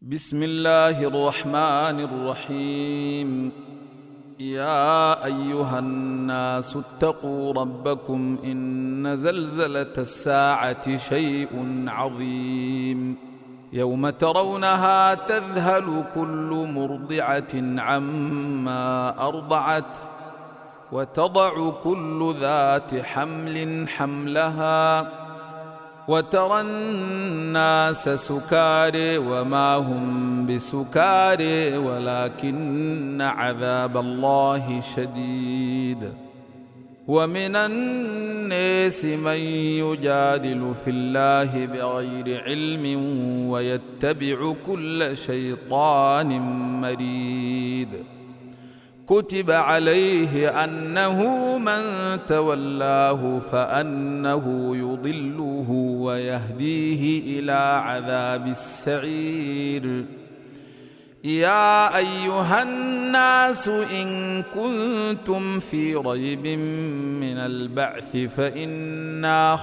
بسم الله الرحمن الرحيم. يا أيها الناس اتقوا ربكم إن زلزلة الساعة شيء عظيم، يوم ترونها تذهل كل مرضعة عما أرضعت وتضع كل ذات حمل حملها وترى الناس سكارى وما هم بسكارى ولكن عذاب الله شديد. ومن الناس من يجادل في الله بغير علم ويتبع كل شيطان مريد. كتب عليه أنه من تولاه فأنه يضله ويهديه إلى عذاب السعير. يا أيها الناس إن كنتم في ريب من البعث فإنا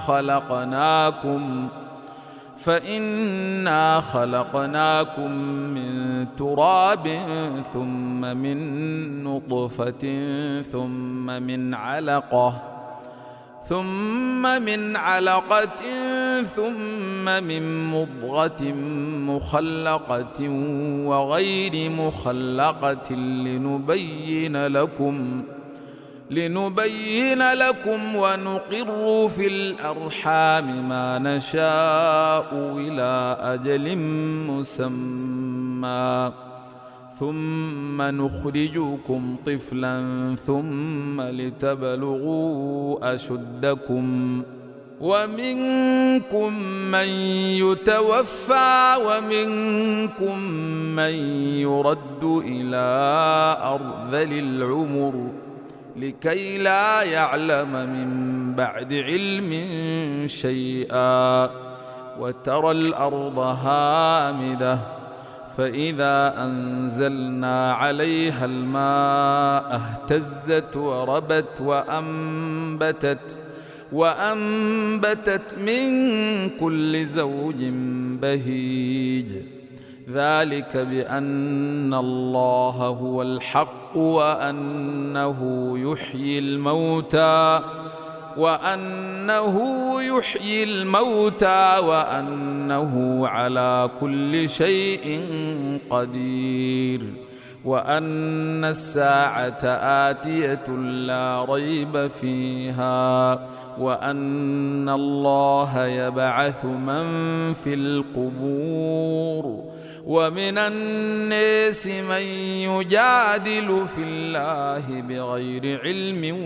خلقناكم من تراب ثم من نطفة ثم من علقة ثم من مضغة مخلقة وغير مخلقة لنبين لكم ونقر في الأرحام ما نشاء إلى أجل مسمى ثم نخرجكم طفلا ثم لتبلغوا أشدكم ومنكم من يتوفى ومنكم من يرد إلى أرذل العمر لكي لا يعلم من بعد علم شيئا. وترى الأرض هامدة فإذا أنزلنا عليها الماء اهتزت وربت وأنبتت من كل زوج بهيج. ذلك بأن الله هو الحق وأنه يحيي الموتى وأنه على كل شيء قدير وأن الساعة آتية لا ريب فيها وأن الله يبعث من في القبور. ومن الناس من يجادل في الله بغير علم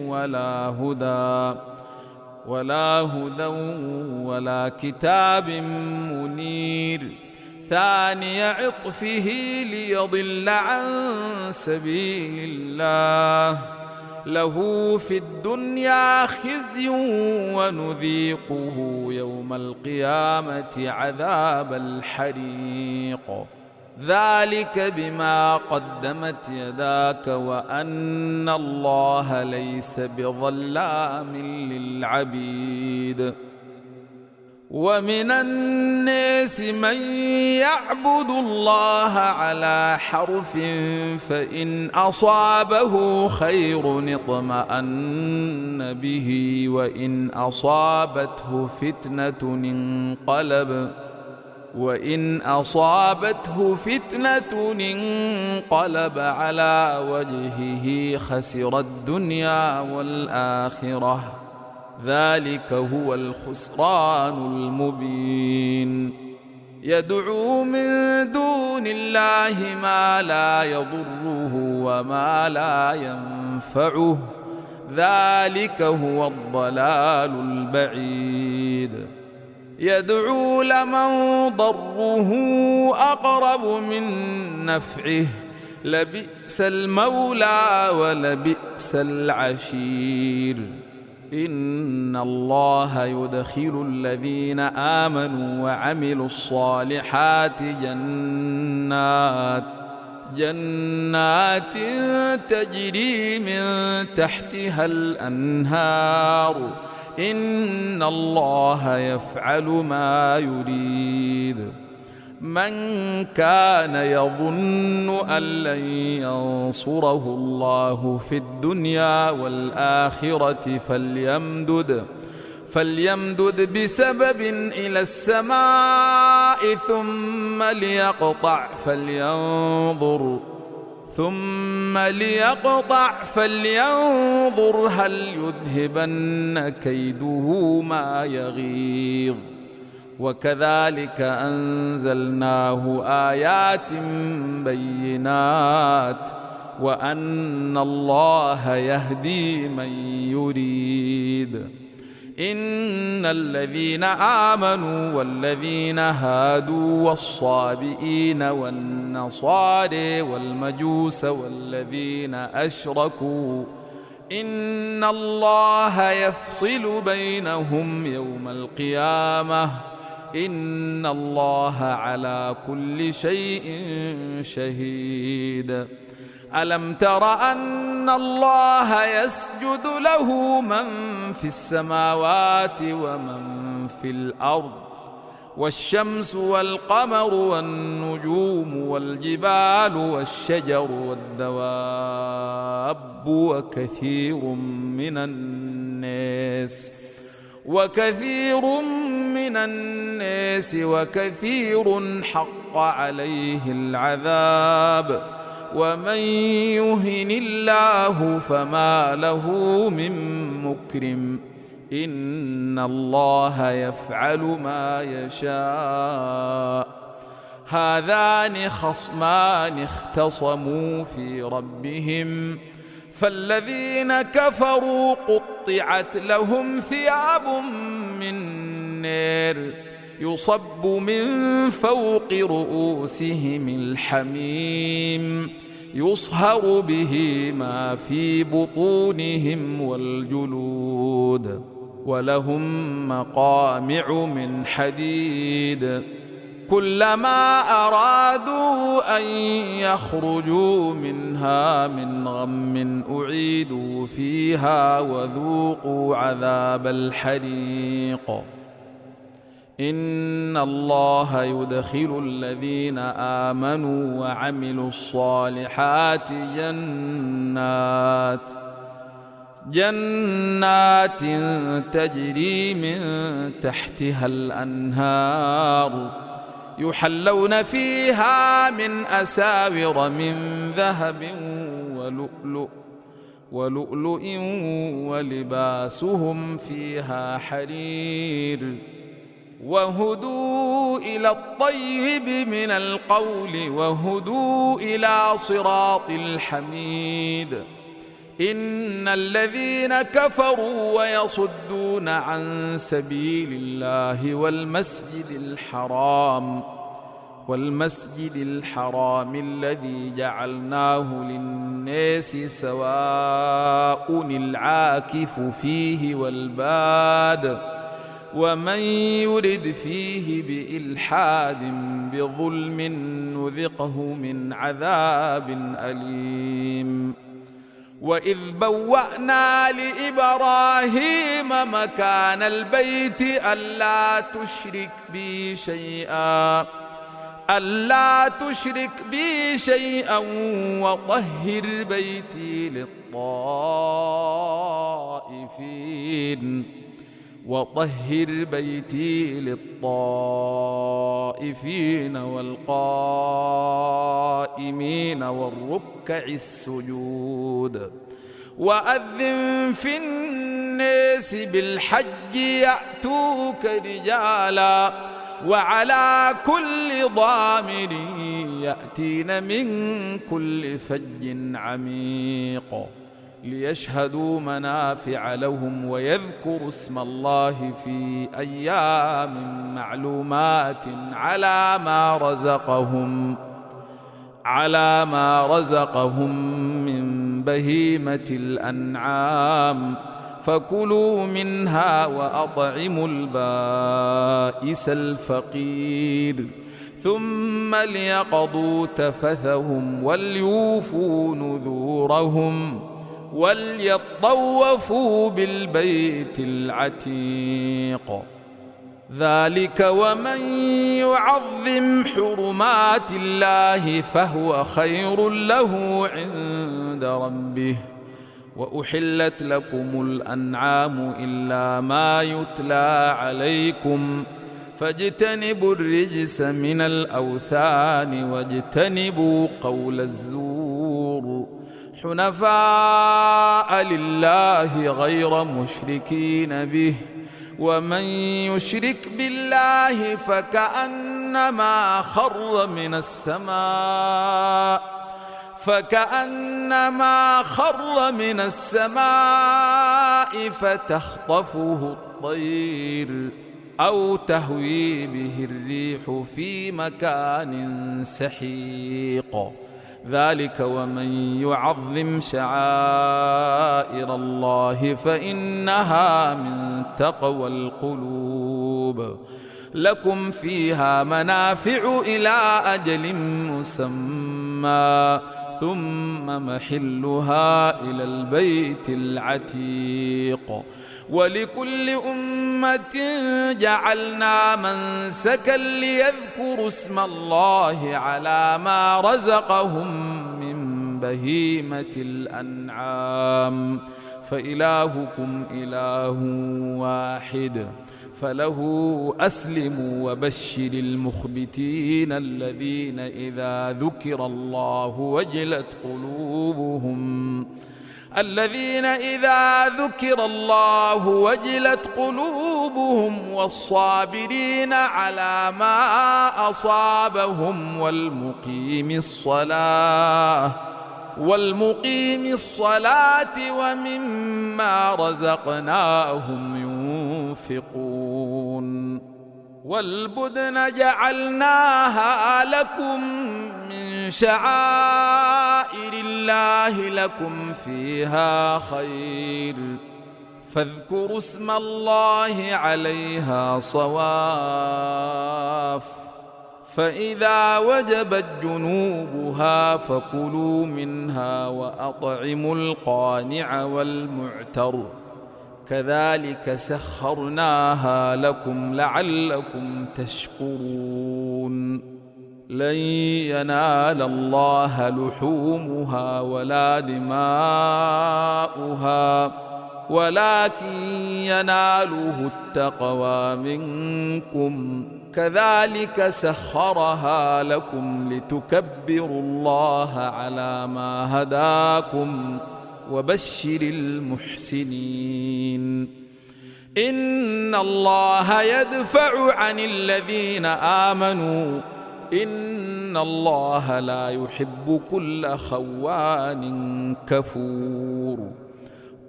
ولا هدى ولا كتاب منير. ثاني عطفه ليضل عن سبيل الله له في الدنيا خزي ونذيقه يوم القيامة عذاب الحريق. ذلك بما قدمت يداك وأن الله ليس بظلام للعبيد. ومن الناس من يعبد الله على حرف فإن أصابه خير اطمأن به وإن أصابته فتنة انقلب على وجهه خسر الدنيا والآخرة. ذلك هو الخسران المبين. يدعو من دون الله ما لا يضره وما لا ينفعه. ذلك هو الضلال البعيد. يدعو لمن ضره أقرب من نفعه لبئس المولى ولبئس العشير. إن الله يدخل الذين آمنوا وعملوا الصالحات جنات تجري من تحتها الأنهار إن الله يفعل ما يريد. من كان يظن أن لن ينصره الله في الدنيا والآخرة فليمدد بسبب إلى السماء ثم ليقطع فلينظر هل يذهبن كيده ما يغيظ. وكذلك أنزلناه آيات بينات وأن الله يهدي من يريد. إن الذين آمنوا والذين هادوا والصابئين والنصارى والمجوس والذين أشركوا إن الله يفصل بينهم يوم القيامة إن الله على كل شيء شهيد. ألم تر أن الله يسجد له من في السماوات ومن في الأرض والشمس والقمر والنجوم والجبال والشجر والدواب وكثير حق عليه العذاب ومن يهن الله فما له من مكرم إن الله يفعل ما يشاء. هذان خصمان اختصموا في ربهم فالذين كفروا قطعت لهم ثياب من نار يصب من فوق رؤوسهم الحميم يصهر به ما في بطونهم والجلود ولهم مقامع من حديد كلما أرادوا أن يخرجوا منها من غم أعيدوا فيها وذوقوا عذاب الحريق. إن الله يدخل الذين آمنوا وعملوا الصالحات جنات تجري من تحتها الأنهار يحلون فيها من أساور من ذهب ولؤلؤ ولباسهم فيها حرير وهدوا إلى الطيب من القول وهدوا إلى صراط الحميد. إن الذين كفروا ويصدون عن سبيل الله والمسجد الحرام الذي جعلناه للناس سواء العاكف فيه والباد ومن يرد فيه بإلحاد بظلم نذقه من عذاب أليم. وإذ بوأنا لإبراهيم مكان البيت ألا تشرك بي شيئا وطهر بيتي للطائفين والقائمين والركع السجود. وأذن في الناس بالحج يأتوك رجالا وعلى كل ضامر يأتين من كل فج عميق ليشهدوا منافع لهم ويذكروا اسم الله في أيام معلومات على ما رزقهم من بهيمة الأنعام فكلوا منها وأطعموا البائس الفقير ثم ليقضوا تفثهم وليوفوا نذورهم وليطوفوا بالبيت العتيق. ذلك ومن يعظم حرمات الله فهو خير له عند ربه. وأحلت لكم الأنعام إلا ما يتلى عليكم فاجتنبوا الرجس من الأوثان واجتنبوا قول الزور حنفاء لله غير مشركين به ومن يشرك بالله فكأنما خر من السماء فتخطفه الطير أو تهوي به الريح في مكان سحيق. ذلك ومن يعظم شعائر الله فإنها من تقوى القلوب. لكم فيها منافع إلى أجل مسمى ثم محلها إلى البيت العتيق. ولكل أمة جعلنا منسكا ليذكروا اسم الله على ما رزقهم من بهيمة الأنعام فإلهكم إله واحد فله أسلموا وبشر المخبتين الذين إذا ذكر الله وجلت قلوبهم والصابرين على ما أصابهم والمقيم الصلاة ومما رزقناهم ينفقون. والبدن جعلناها لكم من شعائر الله لكم فيها خير فاذكروا اسم الله عليها صواف. فإذا وجبت جنوبها فكلوا منها وأطعموا القانع والمعتر كذلك سخرناها لكم لعلكم تشكرون. لن ينال الله لحومها ولا دماؤها ولكن يناله التقوى منكم كذلك سخرها لكم لتكبروا الله على ما هداكم وبشر المحسنين. إن الله يدفع عن الذين آمنوا إن الله لا يحب كل خوان كفور.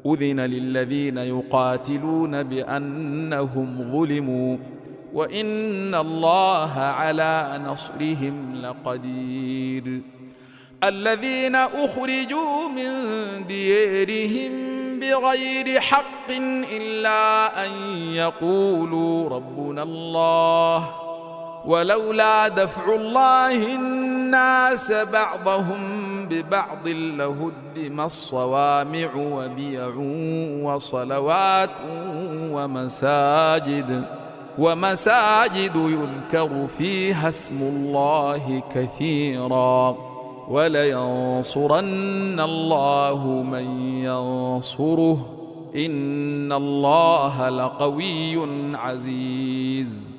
أذن للذين يقاتلون بأنهم ظلموا وإن الله على نصرهم لقدير. الذين أخرجوا من ديارهم بغير حق إلا أن يقولوا ربنا الله ولولا دفع الله الناس بعضهم ببعض لهدم الصوامع وبيع وصلوات ومساجد يذكر فيها اسم الله كثيرا ولينصرن الله من ينصره إن الله لقوي عزيز.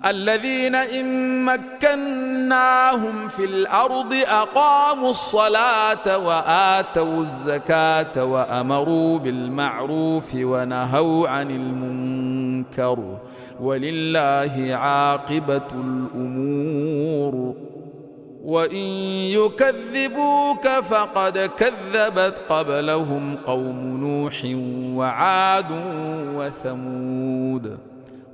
الذين إن مكناهم في الأرض أقاموا الصلاة وآتوا الزكاة وأمروا بالمعروف ونهوا عن المنكر ولله عاقبة الأمور. وإن يكذبوك فقد كذبت قبلهم قوم نوح وعاد وثمود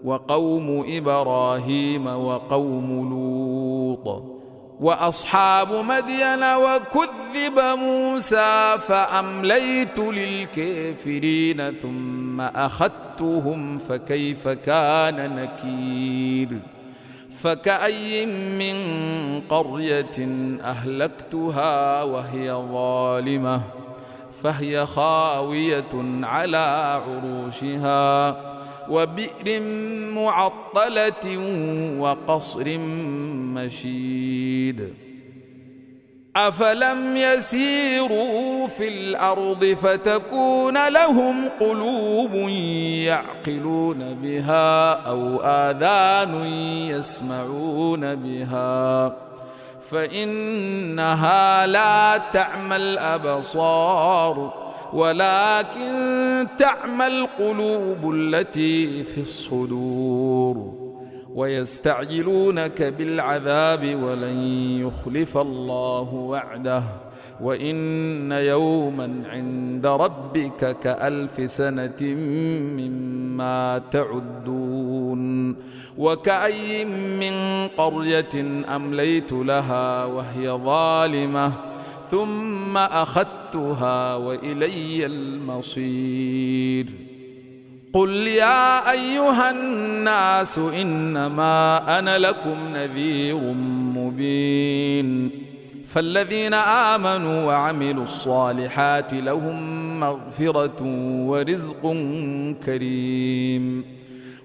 وقوم إبراهيم وقوم لوط وأصحاب مدين وكذب موسى فأمليت للكافرين ثم أخذتهم فكيف كان نكير. فكأي من قرية أهلكتها وهي ظالمة فهي خاوية على عروشها وبئر معطلة وقصر مشيد أفلم يسيروا في الأرض فتكون لهم قلوب يعقلون بها أو آذان يسمعون بها فإنها لا تعمى الأبصار ولكن تعمى القلوب التي في الصدور ويستعجلونك بالعذاب ولن يخلف الله وعده وإن يوما عند ربك كألف سنة مما تعدون وكأي من قرية أمليت لها وهي ظالمة ثم أخذتها وإلي المصير قل يا أيها الناس إنما أنا لكم نذير مبين فالذين آمنوا وعملوا الصالحات لهم مغفرة ورزق كريم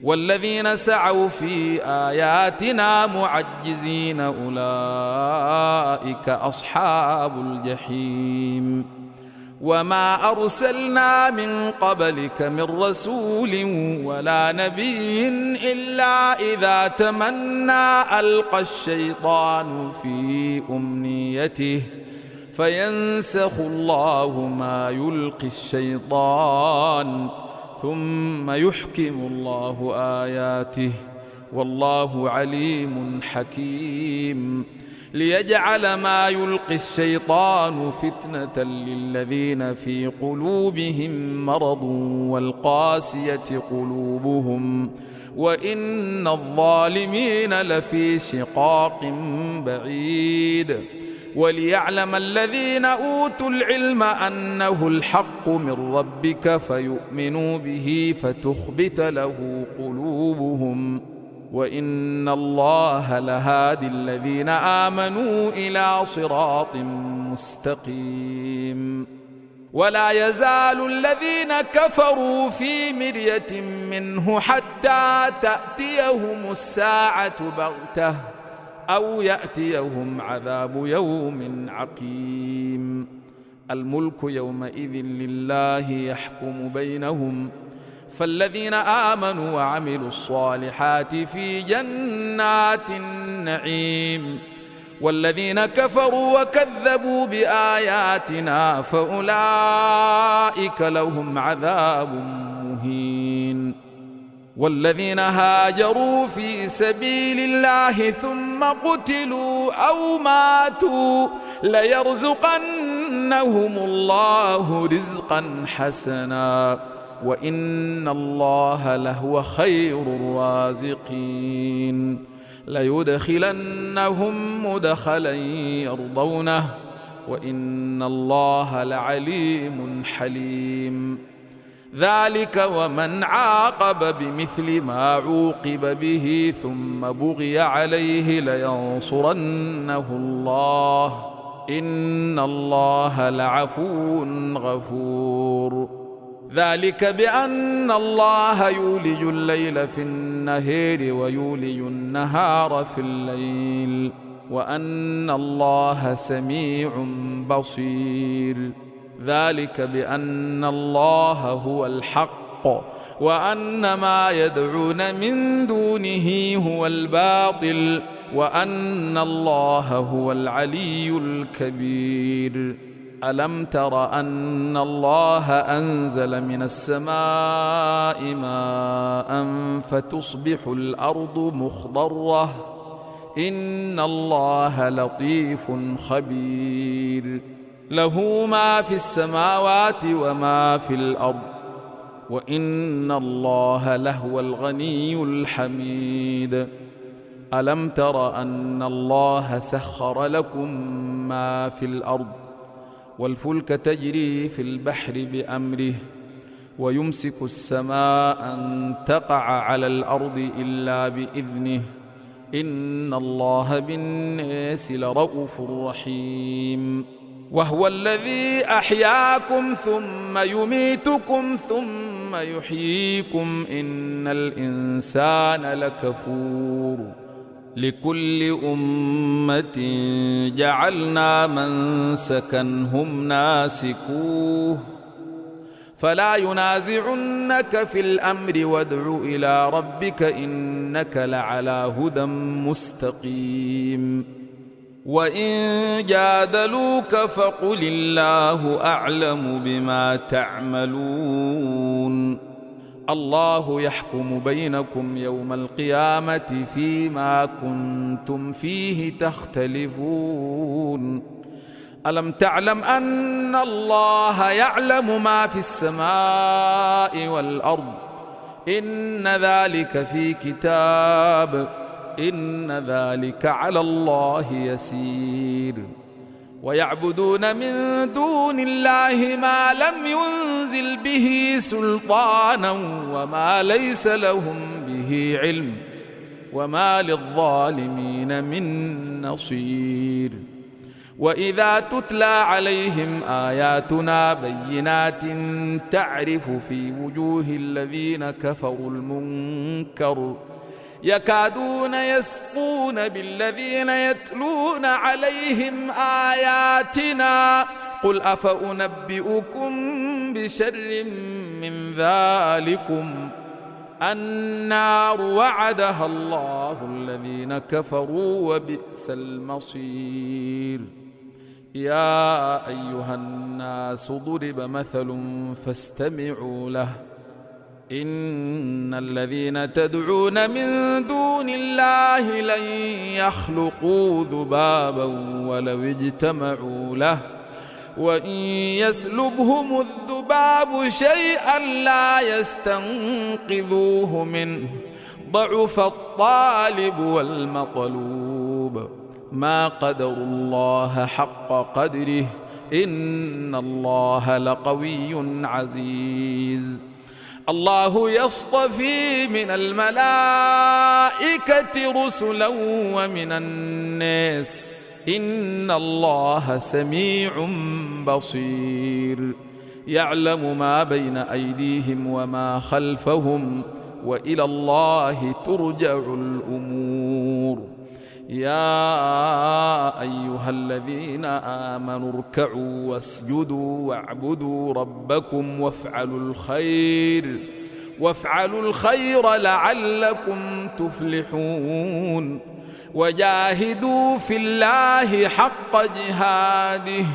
والذين سعوا في آياتنا معجزين أولئك أصحاب الجحيم وما أرسلنا من قبلك من رسول ولا نبي إلا إذا تمنى ألقى الشيطان في أمنيته فينسخ الله ما يلقي الشيطان ثم يحكم الله آياته والله عليم حكيم ليجعل ما يلقي الشيطان فتنة للذين في قلوبهم مرض والقاسية قلوبهم وإن الظالمين لفي شقاق بعيد وليعلم الذين أوتوا العلم أنه الحق من ربك فيؤمنوا به فتخبت له قلوبهم وإن الله لهادي الذين آمنوا إلى صراط مستقيم ولا يزال الذين كفروا في مرية منه حتى تأتيهم الساعة بغتة أو يأتيهم عذاب يوم عقيم الملك يومئذ لله يحكم بينهم فالذين آمنوا وعملوا الصالحات في جنات النعيم والذين كفروا وكذبوا بآياتنا فأولئك لهم عذاب مهين والذين هاجروا في سبيل الله ثم قتلوا أو ماتوا ليرزقنهم الله رزقا حسنا وإن الله لهو خير الرازقين ليدخلنهم مدخلا يرضونه وإن الله لعليم حليم ذلك ومن عاقب بمثل ما عوقب به ثم بغي عليه لينصرنه الله إن الله لعفو غفور ذلك بأن الله يولج الليل في النهار ويولج النهار في الليل وأن الله سميع بصير ذلك بأن الله هو الحق وأن ما يدعون من دونه هو الباطل وأن الله هو العلي الكبير ألم تر أن الله أنزل من السماء ماء فتصبح الأرض مخضرة إن الله لطيف خبير له ما في السماوات وما في الأرض وإن الله لهو الغني الحميد ألم تر أن الله سخر لكم ما في الأرض والفلك تجري في البحر بأمره ويمسك السماء أن تقع على الأرض إلا بإذنه إن الله بالناس لرؤوف رحيم وهو الذي أحياكم ثم يميتكم ثم ثم يحييكم إن الإنسان لكفور لكل أمة جعلنا منسكا هم ناسكوه فلا ينازعنك في الأمر وادع إلى ربك إنك لعلى هدى مستقيم وإن جادلوك فقل الله أعلم بما تعملون الله يحكم بينكم يوم القيامة فيما كنتم فيه تختلفون ألم تعلم أن الله يعلم ما في السماء والأرض إن ذلك في كتاب إن ذلك على الله يسير ويعبدون من دون الله ما لم ينزل به سلطانا وما ليس لهم به علم وما للظالمين من نصير وإذا تتلى عليهم آياتنا بينات تعرف في وجوه الذين كفروا المنكر يكادون يسقون بالذين يتلون عليهم آياتنا قل أفأنبئكم بشر من ذلكم النار وعدها الله الذين كفروا وبئس المصير يا أيها الناس ضرب مثل فاستمعوا له إن الذين تدعون من دون الله لن يخلقوا ذبابا ولو اجتمعوا له وإن يسلبهم الذباب شيئا لا يستنقذوه منه ضعف الطالب والمطلوب ما قدروا الله حق قدره إن الله لقوي عزيز الله يصطفي من الملائكة رسلا ومن الناس إن الله سميع بصير يعلم ما بين أيديهم وما خلفهم وإلى الله ترجع الأمور يا أيها الذين آمنوا اركعوا واسجدوا واعبدوا ربكم وافعلوا الخير لعلكم تفلحون وجاهدوا في الله حق جهاده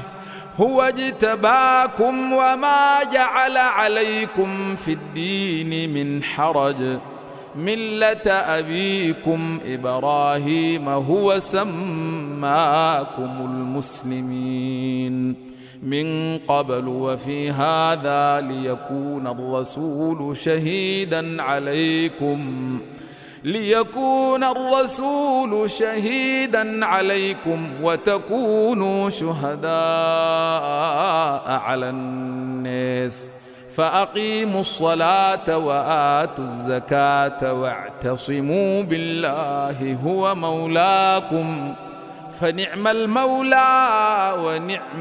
هو اجتباكم وما جعل عليكم في الدين من حرج ملة أبيكم إبراهيم هو سماكم المسلمين من قبل وفي هذا ليكون الرسول شهيدا عليكم وتكونوا شهداء على الناس فأقيموا الصلاة وآتوا الزكاة واعتصموا بالله هو مولاكم فنعم المولى ونعم